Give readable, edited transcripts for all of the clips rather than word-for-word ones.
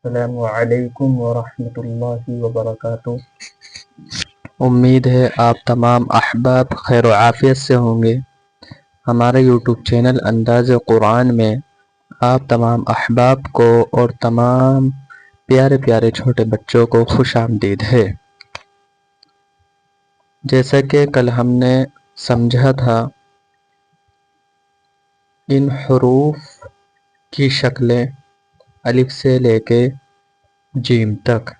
अस्सलामु अलैकुम वरहमतुल्लाहि वबरकातुह। उम्मीद है आप तमाम अहबाब खैर आफियत से होंगे। हमारे यूट्यूब चैनल अंदाज़ कुरान में आप तमाम अहबाब को और तमाम प्यारे प्यारे छोटे बच्चों को खुश आमदीद है। जैसा कि कल हमने समझा था, इन हरूफ की शक्लें अलिफ से लेके जीम तक।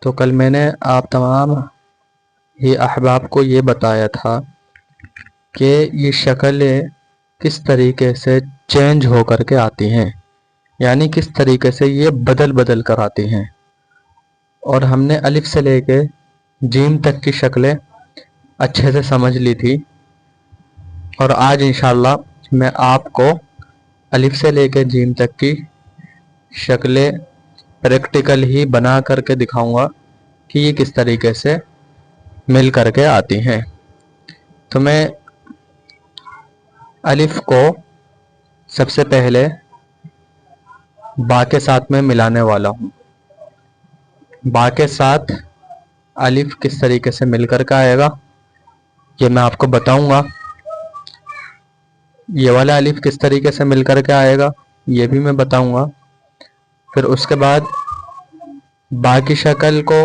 तो कल मैंने आप तमाम ही अहबाब को ये बताया था कि ये शक्लें किस तरीके से चेंज होकर के आती हैं, यानी किस तरीके से ये बदल बदल कर आती हैं। और हमने अलिफ से लेके जीम तक की शक्लें अच्छे से समझ ली थी। और आज इंशाल्लाह मैं आपको अलिफ से लेके जीम तक की शक्लें प्रैक्टिकल ही बना करके दिखाऊंगा कि ये किस तरीके से मिल करके आती हैं। तो मैं अलिफ को सबसे पहले बा के साथ में मिलाने वाला हूँ। बा के साथ अलिफ किस तरीके से मिल करके आएगा ये मैं आपको बताऊंगा। ये वाला अलिफ किस तरीके से मिल करके आएगा ये भी मैं बताऊंगा। फिर उसके बाद बा की शक्ल को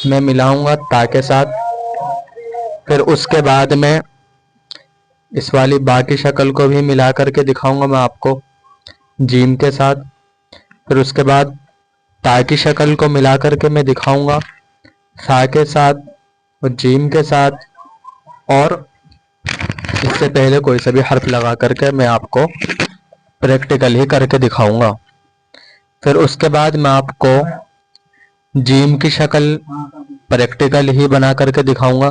मैं मिलाऊंगा ता के साथ। फिर उसके बाद में इस वाली बा की शक्ल को भी मिला करके दिखाऊंगा मैं आपको जीम के साथ। फिर उसके बाद ता की शक्ल को मिला करके मैं दिखाऊंगा सा के साथ और जीम के साथ। और इससे पहले कोई सा भी हर्फ लगा करके मैं आपको प्रैक्टिकल ही करके दिखाऊंगा। फिर उसके बाद मैं आपको जीम की शक्ल प्रैक्टिकल ही बना करके दिखाऊंगा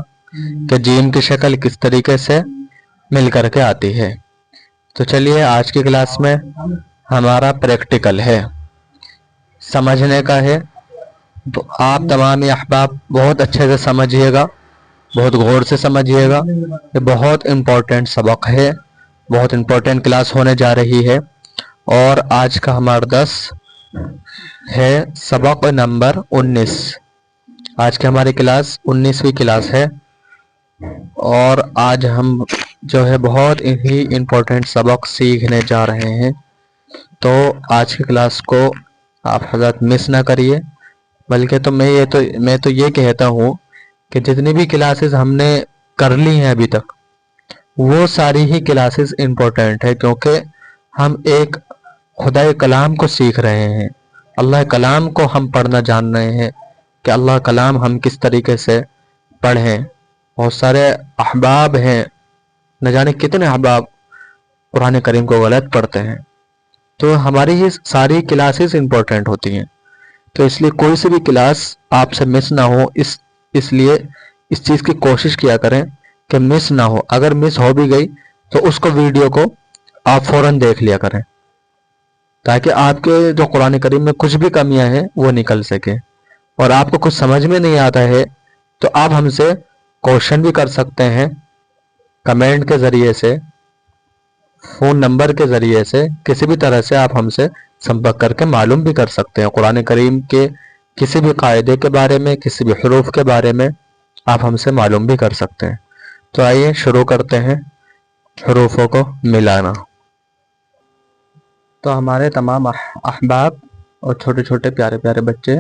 कि जीम की शक्ल किस तरीके से मिल करके आती है। तो चलिए, आज की क्लास में हमारा प्रैक्टिकल है, समझने का है। तो आप तमाम अहबाब बहुत अच्छे से समझिएगा, बहुत गौर से समझिएगा। ये बहुत इम्पोर्टेंट सबक है, बहुत इम्पोर्टेंट क्लास होने जा रही है। और आज का हमारा दर्स है सबक नंबर 19। आज की हमारी क्लास 19वीं क्लास है और आज हम जो है बहुत ही इम्पोर्टेंट सबक सीखने जा रहे हैं। तो आज की क्लास को आप हज़रत मिस ना करिए। बल्कि तो मैं तो ये कहता हूँ कि जितनी भी क्लासेस हमने कर ली हैं अभी तक, वो सारी ही क्लासेस इम्पोर्टेंट है, क्योंकि हम एक खुदा कलाम को सीख रहे हैं। अल्लाह कलाम को हम पढ़ना जान रहे हैं कि अल्लाह कलाम हम किस तरीके से पढ़ें। बहुत सारे अहबाब हैं, न जाने कितने अहबाब कुरान करीम को गलत पढ़ते हैं। तो हमारी ये सारी क्लासेस इम्पोर्टेंट होती हैं। तो इसलिए कोई सी भी क्लास आपसे मिस ना हो, इसलिए इस चीज़ की कोशिश किया करें कि मिस ना हो। अगर मिस हो भी गई तो उसको वीडियो को आप फ़ौरन देख लिया करें, ताकि आपके जो कुरान करीम में कुछ भी कमियां हैं वो निकल सके। और आपको कुछ समझ में नहीं आता है तो आप हमसे क्वेश्चन भी कर सकते हैं, कमेंट के ज़रिए से, फ़ोन नंबर के ज़रिए से, किसी भी तरह से आप हमसे संपर्क करके मालूम भी कर सकते हैं। कुरान करीम के किसी भी कायदे के बारे में, किसी भी हरूफ के बारे में आप हमसे मालूम भी कर सकते हैं। तो आइए शुरू करते हैं हरूफों को मिलाना। तो हमारे तमाम अहबाब और छोटे छोटे प्यारे प्यारे बच्चे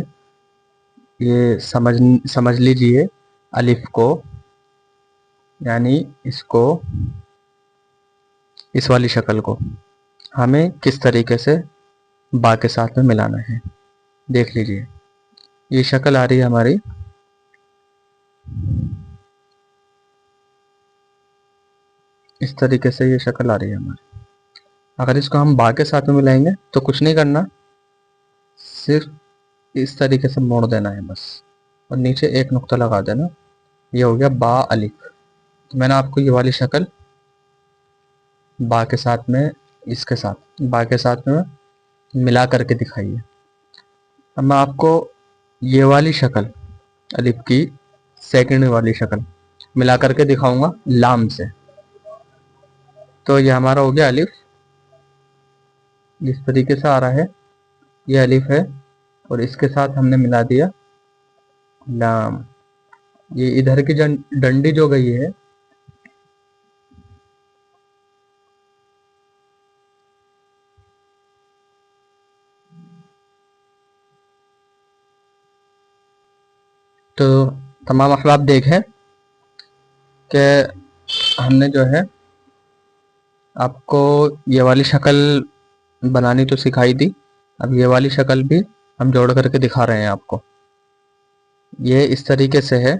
ये समझ लीजिए, अलिफ को यानी इसको, इस वाली शक्ल को हमें किस तरीके से बा के साथ में मिलाना है। देख लीजिए, ये शक्ल आ रही है हमारी, इस तरीके से ये शक्ल आ रही है हमारी। अगर इसको हम बा के साथ में मिलाएंगे तो कुछ नहीं करना, सिर्फ इस तरीके से मोड़ देना है बस, और नीचे एक नुक्ता लगा देना। ये हो गया बा अलिफ। तो मैंने आपको ये वाली शक्ल बा के साथ में, इसके साथ बा के साथ में मिला करके दिखाई है। अब मैं आपको ये वाली शक्ल अलिफ की सेकंड वाली शक्ल मिला करके दिखाऊंगा लाम से। तो ये हमारा हो गया अलिफ, इस तरीके से आ रहा है। ये अलिफ है और इसके साथ हमने मिला दिया लाम। ये इधर की डंडी जो गई है तो तमाम अहबाब देखें कि हमने जो है आपको ये वाली शक्ल बनानी तो सिखाई थी। अब ये वाली शक्ल भी हम जोड़ करके दिखा रहे हैं आपको। ये इस तरीके से है,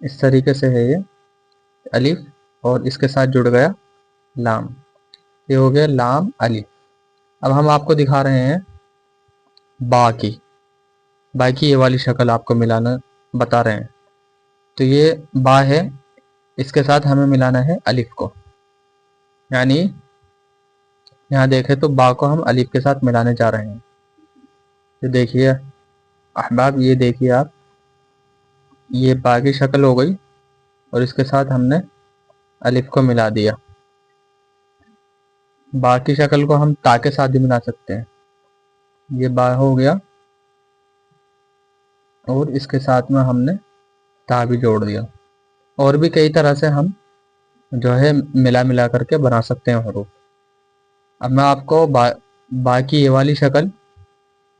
इस तरीके से है ये अलिफ और इसके साथ जुड़ गया लाम। ये हो गया लाम अलिफ। अब हम आपको दिखा रहे हैं बा की ये वाली शक्ल आपको मिलाना बता रहे हैं। तो ये बा है, इसके साथ हमें मिलाना है अलिफ को, यानी यहाँ देखें तो बा को हम अलिफ के साथ मिलाने जा रहे हैं। तो देखिए अहबाब, ये देखिए आप, ये बा की शक्ल हो गई और इसके साथ हमने अलिफ को मिला दिया। बा की शक्ल को हम ता के साथ भी मिला सकते हैं। ये बा हो गया और इसके साथ में हमने ता भी जोड़ दिया। और भी कई तरह से हम जो है मिला मिला करके बना सकते हैं हरूफ। अब मैं आपको बा की ये वाली शक्ल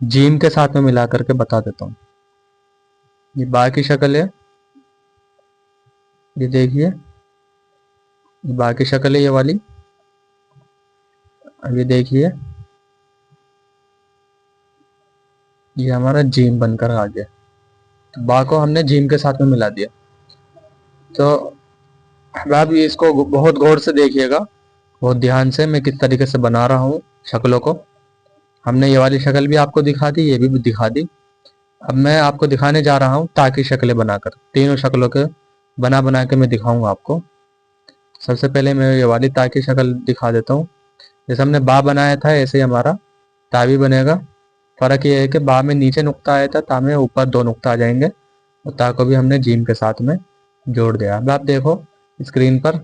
जीम के साथ में मिला करके बता देता हूँ। ये बा की शक्ल है, ये देखिए बा की शक्ल है ये वाली। अब ये देखिए ये हमारा जीम बनकर आ गया। तो बा को हमने जीम के साथ में मिला दिया। तो अब ये इसको बहुत गौर से देखिएगा, बहुत ध्यान से मैं किस तरीके से बना रहा हूँ शक्लों को। हमने ये वाली शक्ल भी आपको दिखा दी, ये भी दिखा दी। अब मैं आपको दिखाने जा रहा हूँ ताकि शक्लें बनाकर, तीनों शक्लों के बना बना के मैं दिखाऊंगा आपको। सबसे पहले मैं ये वाली ता की शक्ल दिखा देता हूँ। जैसे हमने बा बनाया था ऐसे ही हमारा ता भी बनेगा। फ़र्क ये है कि बा में नीचे नुक्ता आया था, ता में ऊपर दो नुक्ता आ जाएंगे। और ता को भी हमने जीम के साथ में जोड़ दिया। अब आप देखो स्क्रीन पर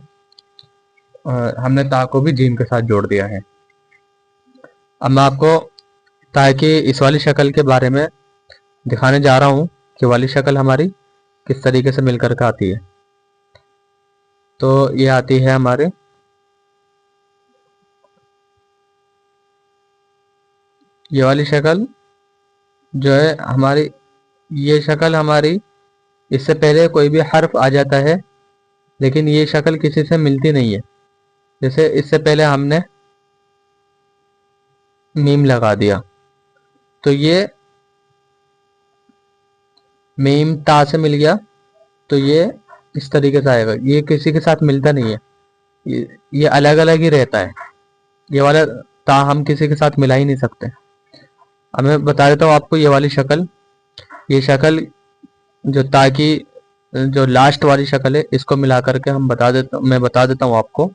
हमने ता को भी जीम के साथ जोड़ दिया है। अब मैं आपको ता की इस वाली शक्ल के बारे में दिखाने जा रहा हूँ कि वाली शक्ल हमारी किस तरीके से मिलकर के आती है। तो ये आती है हमारे ये वाली शक्ल जो है हमारी, ये शक्ल हमारी इससे पहले कोई भी हर्फ आ जाता है, लेकिन ये शक्ल किसी से मिलती नहीं है। जैसे इससे पहले हमने मीम लगा दिया तो ये मीम ता से मिल गया, तो ये इस तरीके से आएगा। ये किसी के साथ मिलता नहीं है, ये अलग अलग ही रहता है। ये वाला ता हम किसी के साथ मिला ही नहीं सकते। अब मैं बता देता हूँ आपको ये वाली शक्ल। ये शक्ल जो ता की जो लास्ट वाली शक्ल है इसको मिला करके मैं बता देता हूँ आपको।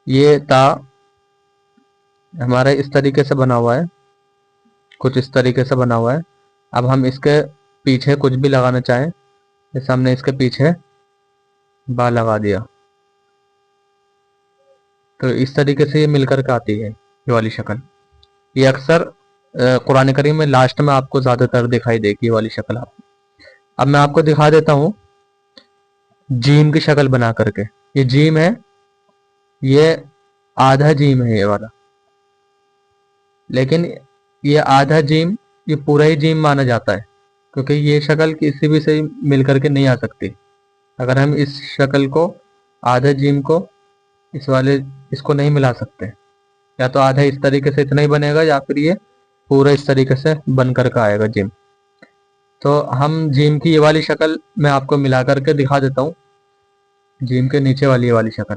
ये ता हमारा इस तरीके से बना हुआ है, कुछ इस तरीके से बना हुआ है। अब हम इसके पीछे कुछ भी लगाना चाहें, जैसे हमने इसके पीछे बा लगा दिया, तो इस तरीके से ये मिलकर के आती है ये वाली शक्ल। ये अक्सर कुरान करीम में लास्ट में आपको ज़्यादातर दिखाई देगी ये वाली शक्ल आप। अब मैं आपको दिखा देता हूँ जीम की शक्ल बना करके। ये जीम है, ये आधा जीम है ये वाला, लेकिन ये आधा जीम ये पूरा ही जीम माना जाता है, क्योंकि ये शक्ल किसी भी से मिल करके नहीं आ सकती। अगर हम इस शक्ल को आधा जीम को इस वाले इसको नहीं मिला सकते, या तो आधा इस तरीके से इतना ही बनेगा या फिर ये पूरा इस तरीके से बन करके आएगा जिम। तो हम जिम की ये वाली शक्ल मैं आपको मिला करके दिखा देता हूँ, जिम के नीचे वाली ये वाली शक्ल।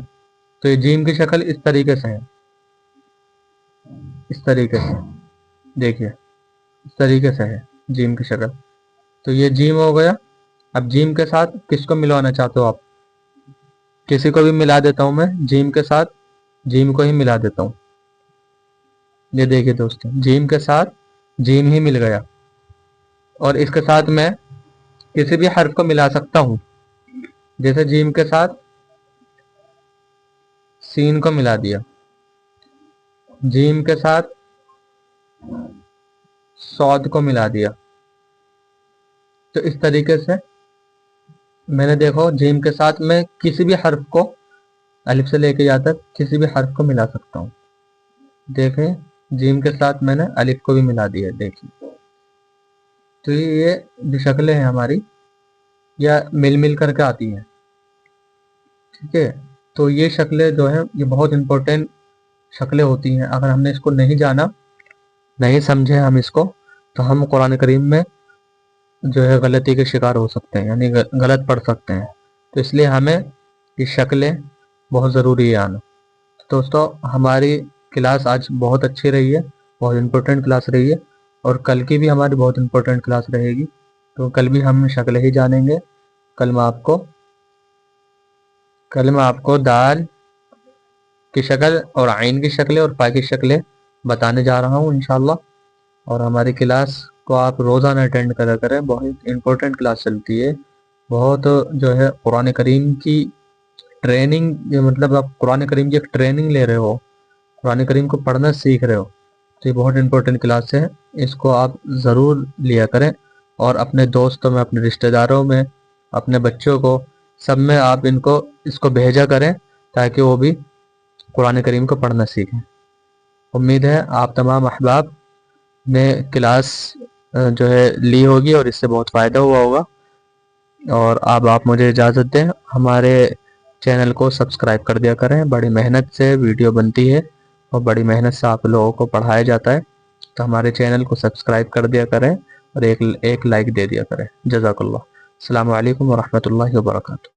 तो ये जिम की शक्ल इस तरीके से है, इस तरीके से देखिए, इस तरीके से है जिम की शक्ल। तो ये जिम हो गया। अब जिम के साथ किसको मिलवाना चाहते हो आप? किसी को भी मिला देता हूँ मैं, जिम के साथ जिम को ही मिला देता हूँ। ये देखिए दोस्तों, जिम के साथ जिम ही मिल गया। और इसके साथ मैं किसी भी हर्फ को मिला सकता हूँ, जैसे जिम के साथ सीन को मिला दिया, जीम के साथ सौद को मिला दिया। तो इस तरीके से मैंने देखो जीम के साथ मैं किसी भी हर्फ को अलिफ से लेके यहाँ तक किसी भी हर्फ को मिला सकता हूँ। देखें जीम के साथ मैंने अलिफ को भी मिला दिया, देखिए। तो ये जो शक्लें हैं हमारी, या मिल मिल करके आती हैं, ठीक है। तो ये शक्लें जो है ये बहुत इंपॉर्टेंट शक्लें होती हैं। अगर हमने इसको नहीं जाना, नहीं समझे हम इसको, तो हम कुरान करीम में जो है गलती के शिकार हो सकते हैं, यानी गलत पढ़ सकते हैं। तो इसलिए हमें ये शक्लें बहुत ज़रूरी है आना। तो दोस्तों हमारी क्लास आज बहुत अच्छी रही है, बहुत इम्पोर्टेंट क्लास रही है, और कल की भी हमारी बहुत इम्पोर्टेंट क्लास रहेगी। तो कल भी हम शक्लें ही जानेंगे। कल मैं आपको दाल की शक्ल और आइन की शक्लें और पा की शक्लें बताने जा रहा हूँ इंशाल्लाह। और हमारी क्लास को आप रोज़ाना अटेंड करा करें, बहुत इम्पोर्टेंट क्लास चलती है। बहुत जो है कुरान करीम की ट्रेनिंग, मतलब आप कुरान करीम की एक ट्रेनिंग ले रहे हो, कुरान करीम को पढ़ना सीख रहे हो, तो ये बहुत इम्पोर्टेंट क्लास है। इसको आप ज़रूर लिया करें, और अपने दोस्तों में, अपने रिश्तेदारों में, अपने बच्चों को, सब में आप इसको भेजा करें, ताकि वो भी कुरान करीम को पढ़ना सीखें। उम्मीद है आप तमाम अहबाब ने क्लास जो है ली होगी और इससे बहुत फ़ायदा हुआ होगा। और अब आप मुझे इजाज़त दें, हमारे चैनल को सब्सक्राइब कर दिया करें। बड़ी मेहनत से वीडियो बनती है और बड़ी मेहनत से आप लोगों को पढ़ाया जाता है। तो हमारे चैनल को सब्सक्राइब कर दिया करें और एक लाइक दे दिया करें। जज़ाकल्लाह। अस्सलामु अलैकुम व रहमतुल्लाहि व बरकातुहू।